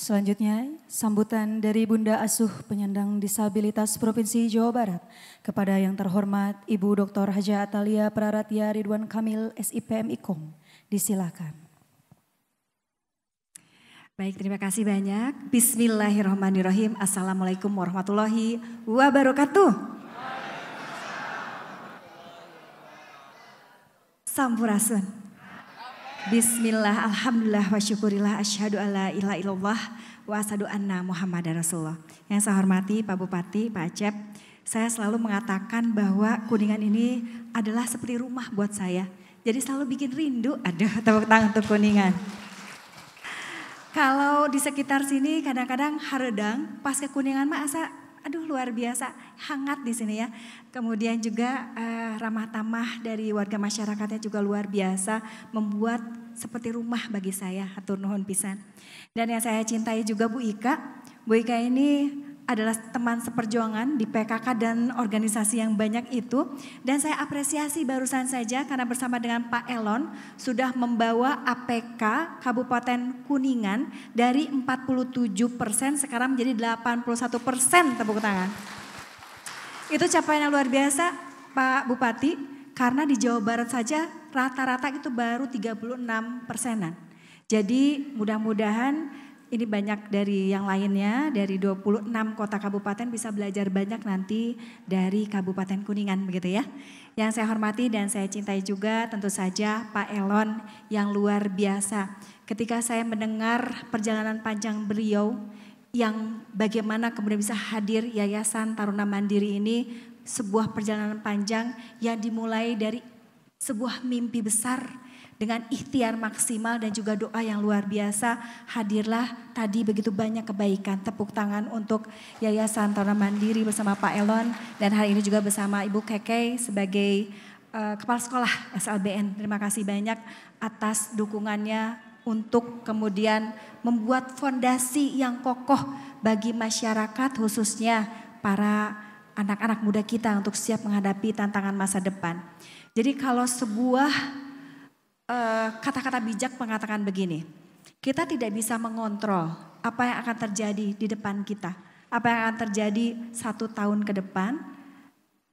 Selanjutnya, sambutan dari Bunda Asuh Penyandang Disabilitas Provinsi Jawa Barat kepada yang terhormat Ibu Dr. Haja Atalia Praratya Ridwan Kamil SIPM IKOM. Disilakan. Baik, terima kasih banyak. Bismillahirrahmanirrahim. Assalamualaikum warahmatullahi wabarakatuh. Sampurasun. Bismillah, alhamdulillah, wa syukurillah, asyhadu alla ilaha illallah, wa asyhadu anna Muhammadar Rasulullah. Yang saya hormati Pak Bupati, Pak Acep, saya selalu mengatakan bahwa Kuningan ini adalah seperti rumah buat saya. Jadi selalu bikin rindu, aduh tepuk tangan untuk Kuningan. Kalau di sekitar sini kadang-kadang haredang, pas ke Kuningan mah asa, aduh luar biasa, hangat di sini ya. Kemudian juga ramah tamah dari warga masyarakatnya juga luar biasa, membuat seperti rumah bagi saya, hatur nuhun pisan. Dan yang saya cintai juga Bu Ika. Bu Ika ini adalah teman seperjuangan di PKK dan organisasi yang banyak itu. Dan saya apresiasi barusan saja karena bersama dengan Pak Elon sudah membawa APK Kabupaten Kuningan dari 47% sekarang menjadi 81%, tepuk tangan. Itu capaian yang luar biasa Pak Bupati, karena di Jawa Barat saja rata-rata itu baru 36%-an. Jadi mudah-mudahan ini banyak dari yang lainnya, dari 26 kota kabupaten bisa belajar banyak nanti dari Kabupaten Kuningan begitu ya. Yang saya hormati dan saya cintai juga tentu saja Pak Elon yang luar biasa. Ketika saya mendengar perjalanan panjang beliau yang bagaimana kemudian bisa hadir Yayasan Taruna Mandiri ini, sebuah perjalanan panjang yang dimulai dari sebuah mimpi besar dengan ikhtiar maksimal dan juga doa yang luar biasa. Hadirlah tadi begitu banyak kebaikan. Tepuk tangan untuk Yayasan Taruna Mandiri bersama Pak Elon dan hari ini juga bersama Ibu Keke sebagai Kepala Sekolah SLBN. Terima kasih banyak atas dukungannya untuk kemudian membuat fondasi yang kokoh bagi masyarakat, khususnya para anak-anak muda kita untuk siap menghadapi tantangan masa depan. Jadi kalau sebuah kata-kata bijak mengatakan begini, kita tidak bisa mengontrol apa yang akan terjadi di depan kita. Apa yang akan terjadi 1 tahun ke depan,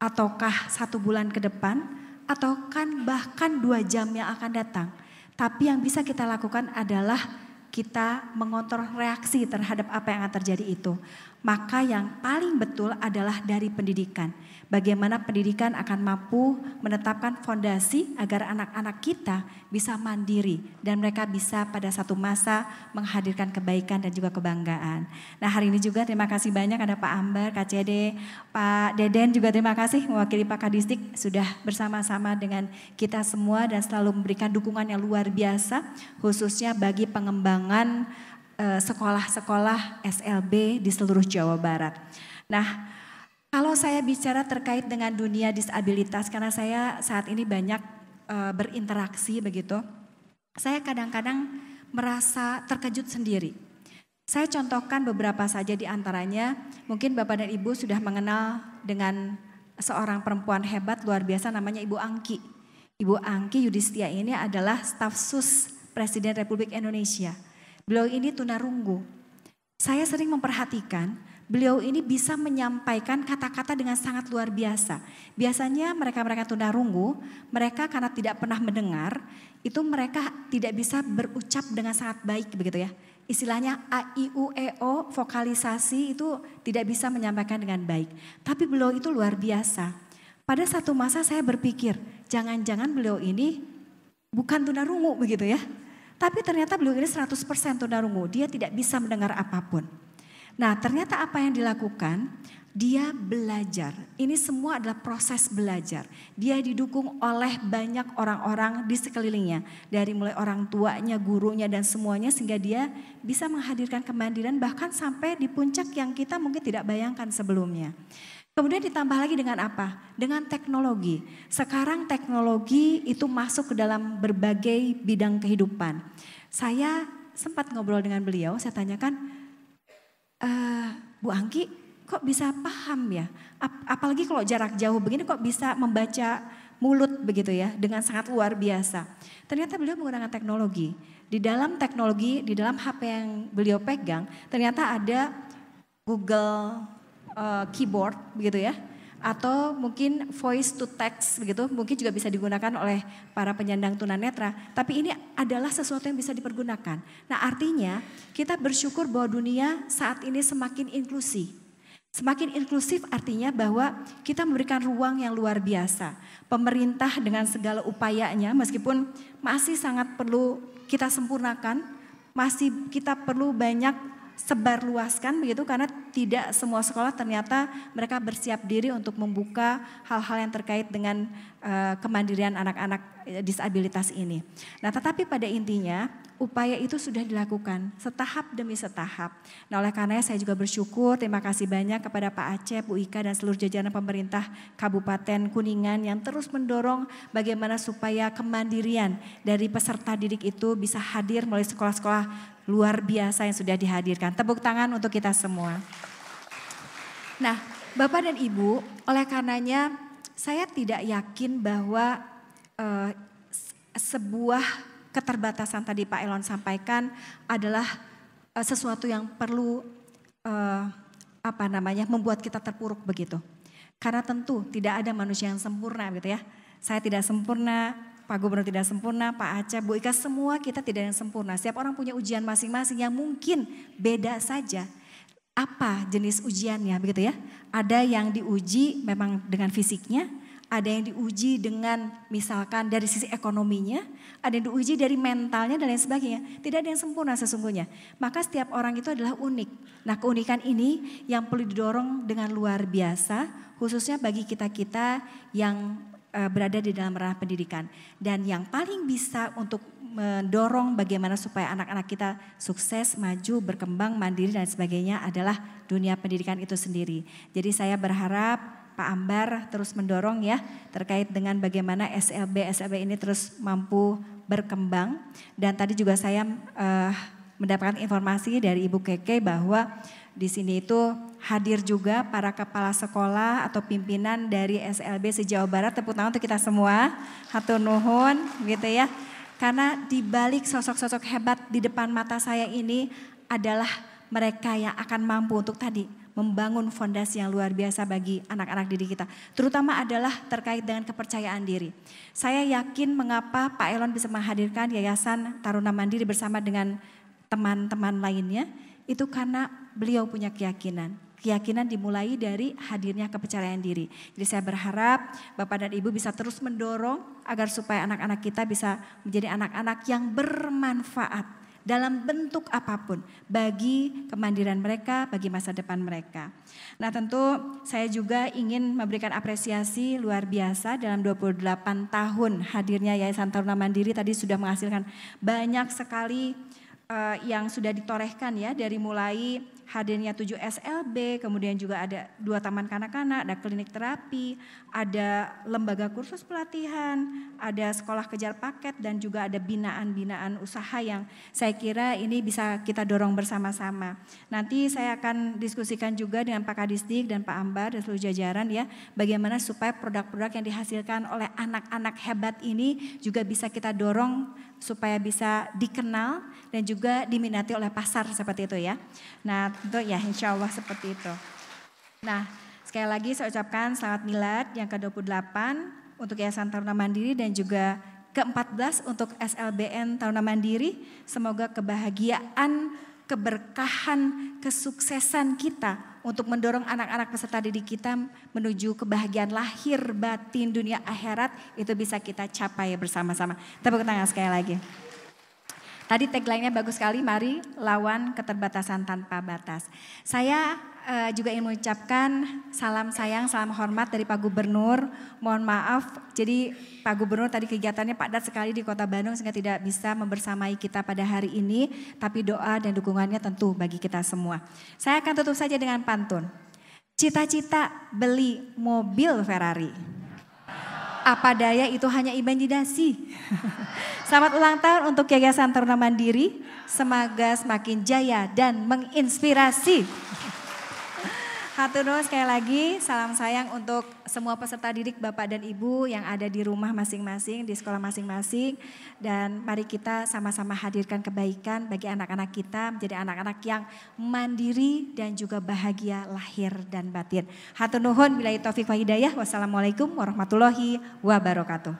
ataukah 1 bulan ke depan, atau bahkan 2 jam yang akan datang. Tapi yang bisa kita lakukan adalah kita mengontrol reaksi terhadap apa yang akan terjadi itu. Maka yang paling betul adalah dari pendidikan. Bagaimana pendidikan akan mampu menetapkan fondasi agar anak-anak kita bisa mandiri. Dan mereka bisa pada satu masa menghadirkan kebaikan dan juga kebanggaan. Nah hari ini juga terima kasih banyak ada Pak Ambar, Kak Cede, Pak Deden juga terima kasih mewakili Pak Kadisdik sudah bersama-sama dengan kita semua dan selalu memberikan dukungan yang luar biasa. Khususnya bagi pengembangan sekolah-sekolah SLB di seluruh Jawa Barat. Nah, kalau saya bicara terkait dengan dunia disabilitas, karena saya saat ini banyak berinteraksi begitu, saya kadang-kadang merasa terkejut sendiri. Saya contohkan beberapa saja di antaranya, mungkin Bapak dan Ibu sudah mengenal dengan seorang perempuan hebat luar biasa namanya Ibu Angki. Ibu Angki Yudhistia ini adalah staf sus Presiden Republik Indonesia. Beliau ini tunarunggu. Saya sering memperhatikan beliau ini bisa menyampaikan kata-kata dengan sangat luar biasa. Biasanya mereka-mereka tunarunggu, mereka karena tidak pernah mendengar, itu mereka tidak bisa berucap dengan sangat baik begitu ya. Istilahnya A, I, U, E, O, vokalisasi itu tidak bisa menyampaikan dengan baik. Tapi beliau itu luar biasa. Pada satu masa saya berpikir, jangan-jangan beliau ini bukan tunarungu begitu ya. Tapi ternyata beliau ini 100% tunarungu, dia tidak bisa mendengar apapun. Nah ternyata apa yang dilakukan, dia belajar. Ini semua adalah proses belajar. Dia didukung oleh banyak orang-orang di sekelilingnya. Dari mulai orang tuanya, gurunya dan semuanya sehingga dia bisa menghadirkan kemandirian bahkan sampai di puncak yang kita mungkin tidak bayangkan sebelumnya. Kemudian ditambah lagi dengan apa? Dengan teknologi. Sekarang teknologi itu masuk ke dalam berbagai bidang kehidupan. Saya sempat ngobrol dengan beliau, saya tanyakan, Bu Angki kok bisa paham ya? Apalagi kalau jarak jauh begini kok bisa membaca mulut begitu ya, dengan sangat luar biasa. Ternyata beliau menggunakan teknologi. Di dalam teknologi, di dalam HP yang beliau pegang, ternyata ada Google keyboard begitu ya, atau mungkin voice to text begitu, mungkin juga bisa digunakan oleh para penyandang tunanetra, tapi ini adalah sesuatu yang bisa dipergunakan. Nah artinya kita bersyukur bahwa dunia saat ini semakin inklusi. Semakin inklusif artinya bahwa kita memberikan ruang yang luar biasa. Pemerintah dengan segala upayanya meskipun masih sangat perlu kita sempurnakan, masih kita perlu banyak sebarluaskan begitu karena tidak semua sekolah ternyata mereka bersiap diri untuk membuka hal-hal yang terkait dengan kemandirian anak-anak disabilitas ini. Nah, tetapi pada intinya upaya itu sudah dilakukan setahap demi setahap. Nah, oleh karena saya juga bersyukur, terima kasih banyak kepada Pak Acep, Bu Ika dan seluruh jajaran pemerintah Kabupaten Kuningan yang terus mendorong bagaimana supaya kemandirian dari peserta didik itu bisa hadir melalui sekolah-sekolah luar biasa yang sudah dihadirkan. Tepuk tangan untuk kita semua. Nah, Bapak dan Ibu, oleh karenanya saya tidak yakin bahwa sebuah keterbatasan tadi Pak Elon sampaikan adalah sesuatu yang perlu membuat kita terpuruk begitu. Karena tentu tidak ada manusia yang sempurna gitu ya. Saya tidak sempurna, Pak Gubernur tidak sempurna, Pak Aceh, Bu Ika, semua kita tidak yang sempurna. Setiap orang punya ujian masing-masing yang mungkin beda saja. Apa jenis ujiannya begitu ya? Ada yang diuji memang dengan fisiknya, ada yang diuji dengan misalkan dari sisi ekonominya, ada yang diuji dari mentalnya dan lain sebagainya. Tidak ada yang sempurna sesungguhnya. Maka setiap orang itu adalah unik. Nah, keunikan ini yang perlu didorong dengan luar biasa, khususnya bagi kita-kita yang berada di dalam ranah pendidikan. Dan yang paling bisa untuk mendorong bagaimana supaya anak-anak kita sukses, maju, berkembang, mandiri dan sebagainya adalah dunia pendidikan itu sendiri. Jadi saya berharap Pak Ambar terus mendorong ya terkait dengan bagaimana SLB ini terus mampu berkembang. Dan tadi juga saya mendapatkan informasi dari Ibu Keke bahwa di sini itu hadir juga para kepala sekolah atau pimpinan dari SLB se-Jawa Barat. Tepuk tangan untuk kita semua. Hatur nuhun gitu ya. Karena di balik sosok-sosok hebat di depan mata saya ini adalah mereka yang akan mampu untuk tadi membangun fondasi yang luar biasa bagi anak-anak didik kita. Terutama adalah terkait dengan kepercayaan diri. Saya yakin mengapa Pak Elon bisa menghadirkan Yayasan Taruna Mandiri bersama dengan teman-teman lainnya. Itu karena beliau punya keyakinan. Keyakinan dimulai dari hadirnya kepercayaan diri. Jadi saya berharap Bapak dan Ibu bisa terus mendorong agar supaya anak-anak kita bisa menjadi anak-anak yang bermanfaat dalam bentuk apapun bagi kemandirian mereka, bagi masa depan mereka. Nah, tentu saya juga ingin memberikan apresiasi luar biasa dalam 28 tahun hadirnya Yayasan Taruna Mandiri tadi sudah menghasilkan banyak sekali yang sudah ditorehkan ya, dari mulai hadirnya 7 SLB, kemudian juga ada 2 taman kanak-kanak, ada klinik terapi, ada lembaga kursus pelatihan, ada sekolah kejar paket dan juga ada binaan-binaan usaha yang saya kira ini bisa kita dorong bersama-sama. Nanti saya akan diskusikan juga dengan Pak Kadisdik dan Pak Ambar dan seluruh jajaran ya, bagaimana supaya produk-produk yang dihasilkan oleh anak-anak hebat ini juga bisa kita dorong supaya bisa dikenal dan juga diminati oleh pasar seperti itu ya. Nah tentu ya insya Allah seperti itu. Nah sekali lagi saya ucapkan selamat milad yang ke-28 untuk Yayasan Taruna Mandiri dan juga ke-14 untuk SLBN Taruna Mandiri. Semoga kebahagiaan, keberkahan, kesuksesan kita untuk mendorong anak-anak peserta didik kita menuju kebahagiaan lahir, batin, dunia akhirat itu bisa kita capai bersama-sama. Tepuk tangan sekali lagi. Tadi tagline-nya bagus sekali, mari lawan keterbatasan tanpa batas. Saya juga ingin mengucapkan salam sayang, salam hormat dari Pak Gubernur. Mohon maaf, jadi Pak Gubernur tadi kegiatannya padat sekali di Kota Bandung sehingga tidak bisa membersamai kita pada hari ini. Tapi doa dan dukungannya tentu bagi kita semua. Saya akan tutup saja dengan pantun. Cita-cita beli mobil Ferrari. Apa daya itu hanya imajinasi. Selamat ulang tahun untuk Yayasan Taruna Mandiri. Semoga semakin jaya dan menginspirasi. Hatur nuhun sekali lagi, salam sayang untuk semua peserta didik Bapak dan Ibu yang ada di rumah masing-masing, di sekolah masing-masing. Dan mari kita sama-sama hadirkan kebaikan bagi anak-anak kita menjadi anak-anak yang mandiri dan juga bahagia lahir dan batin. Hatur nuhun, billahi taufiq wa hidayah. Wassalamualaikum warahmatullahi wabarakatuh.